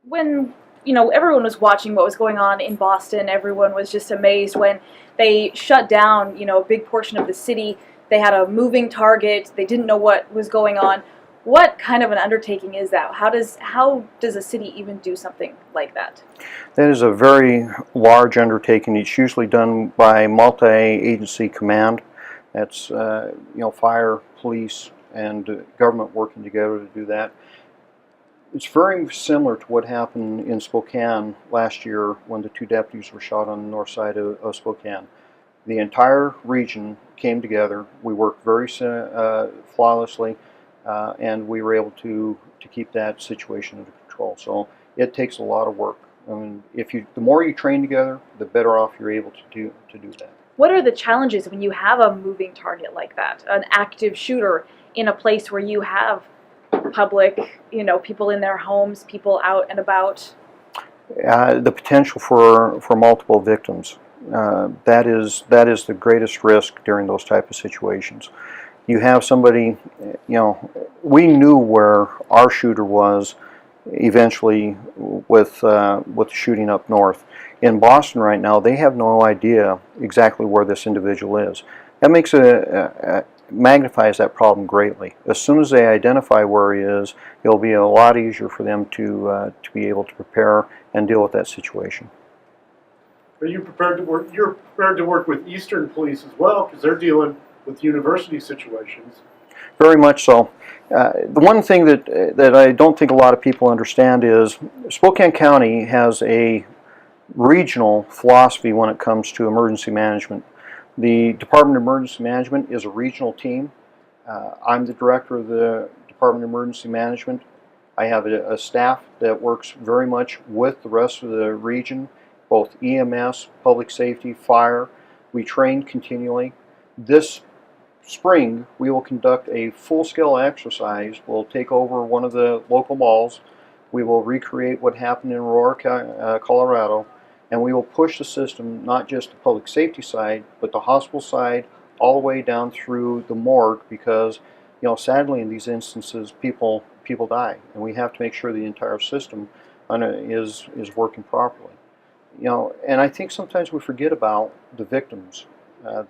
when everyone was watching what was going on in Boston, everyone was just amazed when they shut down a big portion of the city. They had a moving target. They didn't know what was going on. What kind of an undertaking is that? How does a city even do something like that? That is a very large undertaking. It's usually done by multi-agency command. That's fire, police, and government working together to do that. It's very similar to what happened in Spokane last year when the two deputies were shot on the north side of Spokane. The entire region came together. We worked very flawlessly, and we were able to keep that situation under control. So it takes a lot of work. I mean, the more you train together, the better off you're able to do that. What are the challenges when you have a moving target like that, an active shooter in a place where you have public, people in their homes, people out and about? The potential for multiple victims. That is the greatest risk during those type of situations. You have somebody, we knew where our shooter was eventually with the shooting up north. In Boston right now, they have no idea exactly where this individual is. That makes magnifies that problem greatly. As soon as they identify where he is, it'll be a lot easier for them to be able to prepare and deal with that situation. Are you prepared to work? You're prepared to work with Eastern police as well, because they're dealing with university situations. Very much so. The one thing that I don't think a lot of people understand is Spokane County has a regional philosophy when it comes to emergency management. The Department of Emergency Management is a regional team. I'm the director of the Department of Emergency Management. I have a staff that works very much with the rest of the region, both EMS, public safety, fire. We train continually. This spring, we will conduct a full-scale exercise. We'll take over one of the local malls. We will recreate what happened in Aurora, Colorado, and we will push the system, not just the public safety side, but the hospital side, all the way down through the morgue, because sadly in these instances people die, and we have to make sure the entire system is working properly. And I think sometimes we forget about the victims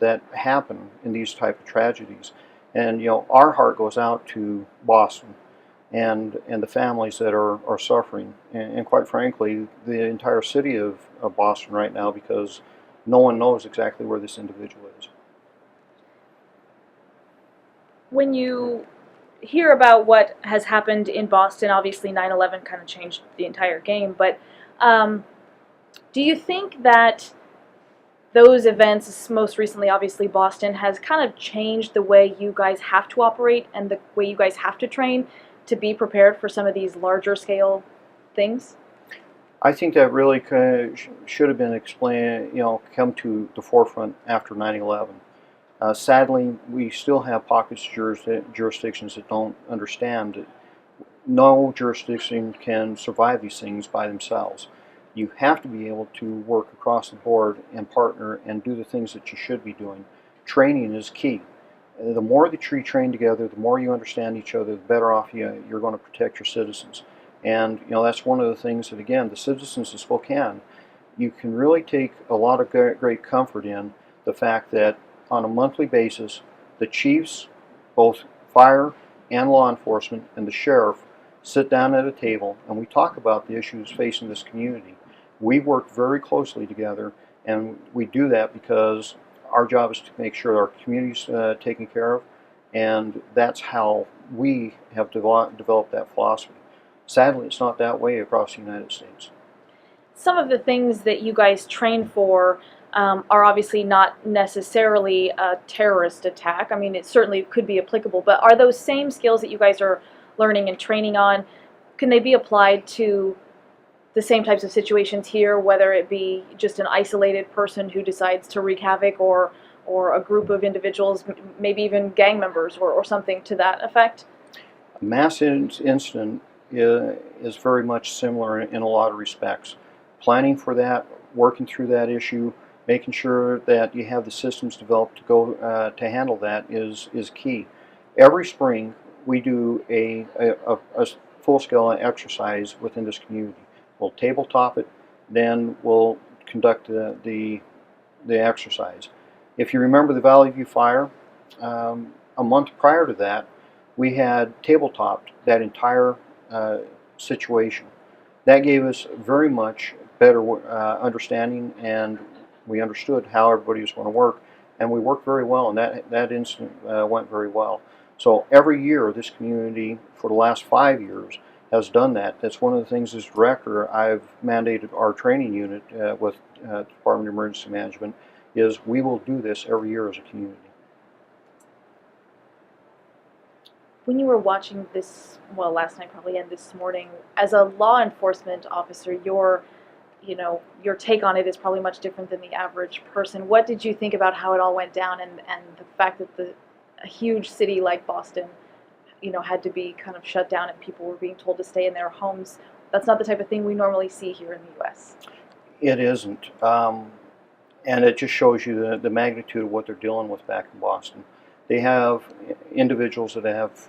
that happen in these type of tragedies, and our heart goes out to Boston and the families that are suffering, and quite frankly the entire city of Boston right now, because no one knows exactly where this individual is. When you hear about what has happened in Boston, obviously 9/11 kind of changed the entire game, but do you think that those events, most recently obviously Boston, has kind of changed the way you guys have to operate and the way you guys have to train to be prepared for some of these larger scale things? I think that really should have been explained, come to the forefront after 9/11. Sadly, we still have pockets of jurisdictions that don't understand that no jurisdiction can survive these things by themselves. You have to be able to work across the board and partner and do the things that you should be doing. Training is key. The more that you train together, the more you understand each other, the better off you're going to protect your citizens. And that's one of the things that, again, the citizens of Spokane, you can really take a lot of great comfort in the fact that on a monthly basis, the chiefs, both fire and law enforcement, and the sheriff sit down at a table and we talk about the issues facing this community. We work very closely together, and we do that because our job is to make sure our community's taken care of, and that's how we have developed that philosophy. Sadly, it's not that way across the United States. Some of the things that you guys train for are obviously not necessarily a terrorist attack. I mean, it certainly could be applicable, but are those same skills that you guys are learning and training on, can they be applied to the same types of situations here, whether it be just an isolated person who decides to wreak havoc, or a group of individuals, maybe even gang members or something to that effect? A mass incident is very much similar in a lot of respects. Planning for that, working through that issue, making sure that you have the systems developed to go to handle that is key. Every spring we do a full-scale exercise within this community. We'll tabletop it, then we'll conduct the exercise. If you remember the Valley View fire, a month prior to that, we had tabletopped that entire situation. That gave us very much better understanding, and we understood how everybody was going to work, and we worked very well, and that incident went very well. So every year, this community, for the last 5 years, has done that. That's one of the things as director I've mandated our training unit with Department of Emergency Management, is we will do this every year as a community. When you were watching this, well, last night probably and this morning, as a law enforcement officer, your take on it is probably much different than the average person. What did you think about how it all went down, and the fact that a huge city like Boston, had to be kind of shut down and people were being told to stay in their homes? That's not the type of thing we normally see here in the U.S. It isn't. And it just shows you the magnitude of what they're dealing with back in Boston. They have individuals that have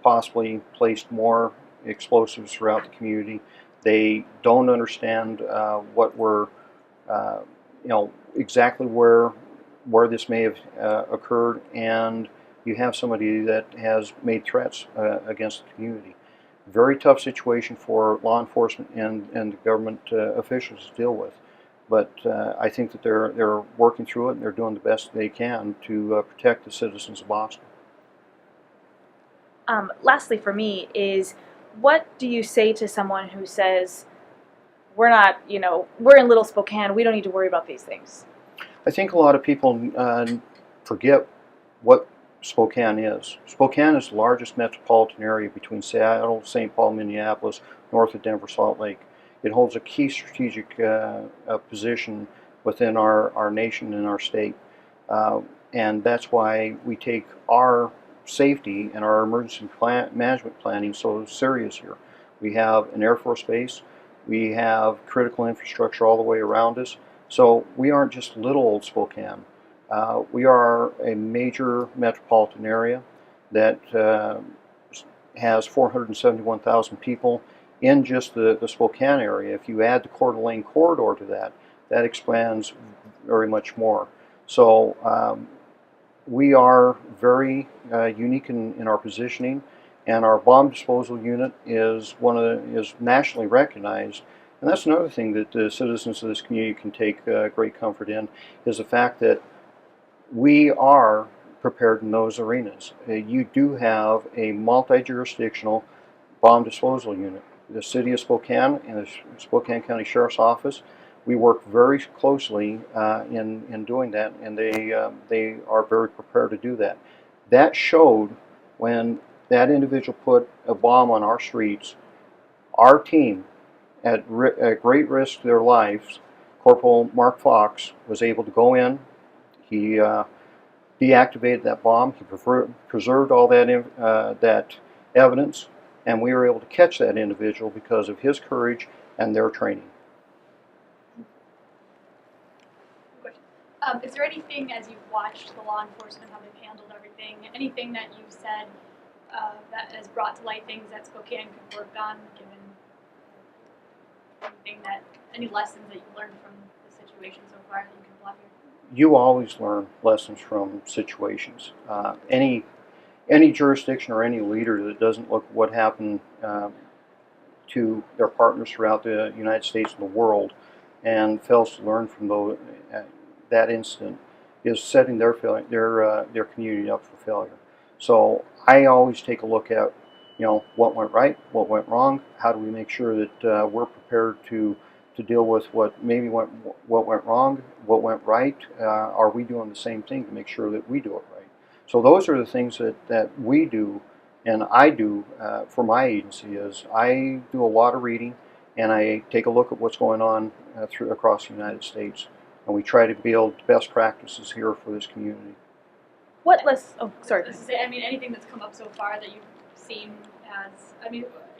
possibly placed more explosives throughout the community. They don't understand what we're, exactly where this may have occurred, and you have somebody that has made threats against the community. Very tough situation for law enforcement and the government officials to deal with. But I think that they're working through it, and they're doing the best they can to protect the citizens of Boston. Lastly, for me, is what do you say to someone who says, we're not, we're in Little Spokane, we don't need to worry about these things? I think a lot of people forget what Spokane is. Spokane is the largest metropolitan area between Seattle, St. Paul, Minneapolis, north of Denver, Salt Lake. It holds a key strategic position within our nation and our state. And that's why we take our safety and our emergency management planning so serious here. We have an Air Force base. We have critical infrastructure all the way around us. So we aren't just little old Spokane. We are a major metropolitan area that has 471,000 people in just the Spokane area. If you add the Coeur d'Alene corridor to that, that expands very much more. So we are very unique in our positioning, and our bomb disposal unit is is nationally recognized. And that's another thing that the citizens of this community can take great comfort in, is the fact that we are prepared in those arenas. You do have a multi-jurisdictional bomb disposal unit. The City of Spokane and the Spokane County Sheriff's Office, we work very closely in doing that, and they are very prepared to do that. That showed when that individual put a bomb on our streets. Our team, at great risk to their lives, Corporal Mark Fox was able to go in. He deactivated that bomb. He preserved all that evidence, and we were able to catch that individual because of his courage and their training. Is there anything, as you've watched the law enforcement, how they've handled everything, anything that you've said that has brought to light things that Spokane could work on, given any lessons that you've learned from the situation so far that you can apply here? You always learn lessons from situations. Any jurisdiction or any leader that doesn't look at what happened to their partners throughout the United States and the world and fails to learn from that incident is setting their community up for failure. So I always take a look at what went right, what went wrong, how do we make sure that we're prepared to deal with what went wrong, what went right. Are we doing the same thing to make sure that we do it right? So those are the things that we do, and I do for my agency. Is I do a lot of reading, and I take a look at what's going on across the United States, and we try to build best practices here for this community. What less? Oh, sorry. Anything that's come up so far that you've seen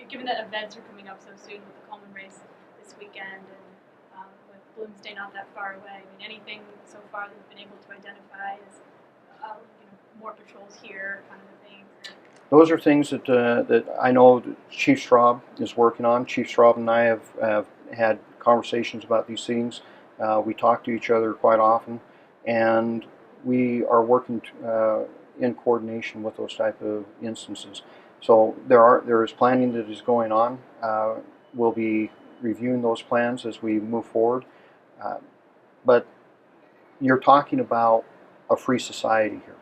given that events are coming up so soon with the Coleman race this weekend, and with Bloomsday not that far away, anything so far that you've been able to identify as more patrols here, kind of a thing? Those are things that I know that Chief Straub is working on. Chief Straub and I have had conversations about these things. We talk to each other quite often, and we are working in coordination with those type of instances. So there is planning that is going on. We'll be reviewing those plans as we move forward. But you're talking about a free society here.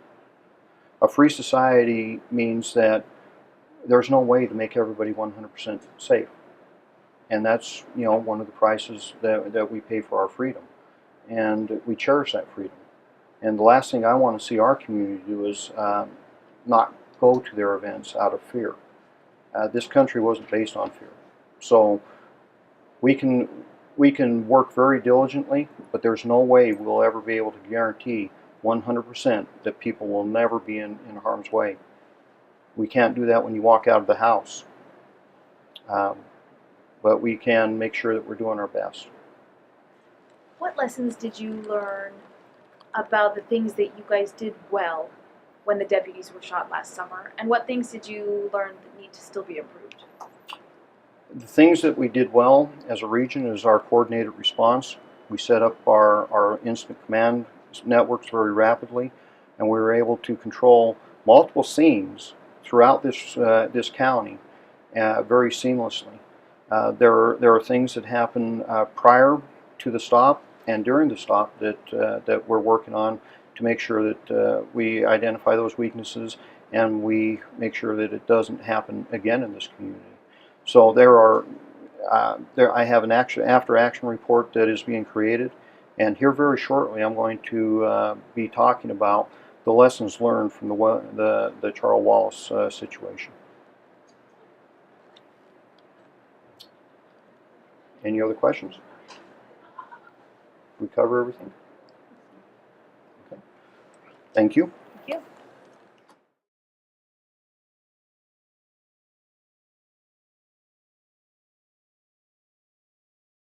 A free society means that there's no way to make everybody 100% safe. And that's, one of the prices that we pay for our freedom. And we cherish that freedom. And the last thing I want to see our community do is not go to their events out of fear. This country wasn't based on fear. So we can work very diligently, but there's no way we'll ever be able to guarantee 100% that people will never be in harm's way. We can't do that when you walk out of the house. But we can make sure that we're doing our best. What lessons did you learn about the things that you guys did well when the deputies were shot last summer? And what things did you learn that need to still be improved? The things that we did well as a region is our coordinated response. We set up our incident command networks very rapidly, and we were able to control multiple scenes throughout this county very seamlessly. There are things that happen prior to the stop and during the stop that we're working on to make sure that we identify those weaknesses and we make sure that it doesn't happen again in this community. So I have an after-action report that is being created, and here very shortly I'm going to be talking about the lessons learned from the Charles Wallace situation. Any other questions? We cover everything? Okay. Thank you.